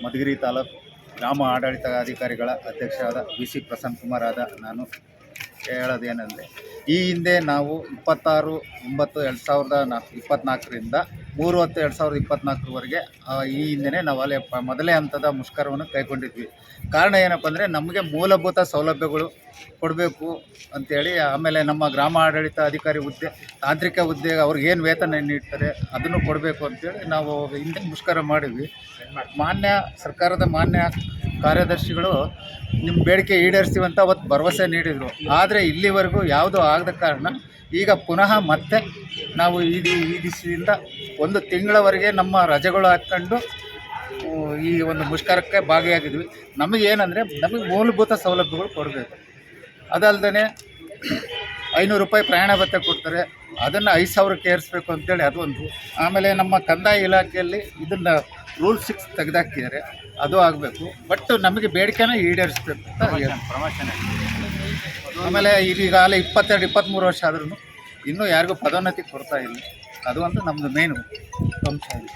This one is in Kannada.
ಮಧುಗಿರಿ ತಾಲೂಕು ಗ್ರಾಮ ಆಡಳಿತಾಧಿಕಾರಿಗಳ ಅಧ್ಯಕ್ಷರಾದ ವಿ.ಸಿ. ಪ್ರಸನ್ನಕುಮಾರ್ ಆದ ನಾನು ಹೇಳೋದೇನೆಂದರೆ, ಈ ಹಿಂದೆ ನಾವು 26/9/2024ರಿಂದ 3/10/2024ವರೆಗೆ ಈ ಹಿಂದೆ ನಾವು ಅಲ್ಲಿ ಮೊದಲೇ ಹಂತದ ಮುಷ್ಕರವನ್ನು ಕೈಗೊಂಡಿದ್ವಿ. ಕಾರಣ ಏನಪ್ಪ ಅಂದರೆ, ನಮಗೆ ಮೂಲಭೂತ ಸೌಲಭ್ಯಗಳು ಕೊಡಬೇಕು ಅಂಥೇಳಿ. ಆಮೇಲೆ ನಮ್ಮ ಗ್ರಾಮ ಆಡಳಿತ ಅಧಿಕಾರಿ ಹುದ್ದೆ, ತಾಂತ್ರಿಕ ಹುದ್ದೆಗೆ ಅವ್ರಿಗೇನು ವೇತನ ನೀಡ್ತಾರೆ ಅದನ್ನು ಕೊಡಬೇಕು ಅಂತೇಳಿ ನಾವು ಹಿಂದೆ ಮುಷ್ಕರ ಮಾಡಿದ್ವಿ. ಸರ್ಕಾರದ ಮಾನ್ಯ ಕಾರ್ಯದರ್ಶಿಗಳು ನಿಮ್ಮ ಬೇಡಿಕೆ ಈಡೇರಿಸ್ತೀವಿ ಅಂತ ಅವತ್ತು ಭರವಸೆ ನೀಡಿದರು. ಆದರೆ ಇಲ್ಲಿವರೆಗೂ ಯಾವುದೂ ಆಗದ ಕಾರಣ ಈಗ ಪುನಃ ಮತ್ತೆ ನಾವು ಈ ದಿವಸದಿಂದ 1 ತಿಂಗಳವರೆಗೆ ನಮ್ಮ ರಜೆಗಳು ಹಾಕ್ಕೊಂಡು ಈ ಒಂದು ಮುಷ್ಕರಕ್ಕೆ ಭಾಗಿಯಾಗಿದ್ವಿ. ನಮಗೇನೆಂದರೆ, ನಮಗೆ ಮೂಲಭೂತ ಸೌಲಭ್ಯಗಳು ಕೊಡಬೇಕು. ಅದಲ್ಲದೆ ₹500 ಪ್ರಯಾಣ ಭತ್ಯೆ ಕೊಡ್ತಾರೆ, ಅದನ್ನು 5,000ಕ್ಕೆ ಏರಿಸಬೇಕು ಅಂತೇಳಿ ಅದೊಂದು. ಆಮೇಲೆ ನಮ್ಮ ಕಂದಾಯ ಇಲಾಖೆಯಲ್ಲಿ ಇದನ್ನು ರೂಲ್ 6 ತೆಗೆದಾಕಿದ್ದಾರೆ, ಅದು ಆಗಬೇಕು. ಬಟ್ ನಮಗೆ ಬೇಡಿಕೆನ ಈಡೇರಿಸಬೇಕು ಅಂತ ಪ್ರಮೋಷನ್. ಆಮೇಲೆ ಈಗಾಗಲೇ 22-23 ವರ್ಷ ಆದ್ರೂ ಇನ್ನೂ ಯಾರಿಗೂ ಪದೋನ್ನತಿ ಕೊಡ್ತಾ ಇಲ್ಲ. ಅದು ಒಂದು ನಮ್ಮದು ಮೇನು ಅಂಶ ಇದೆ.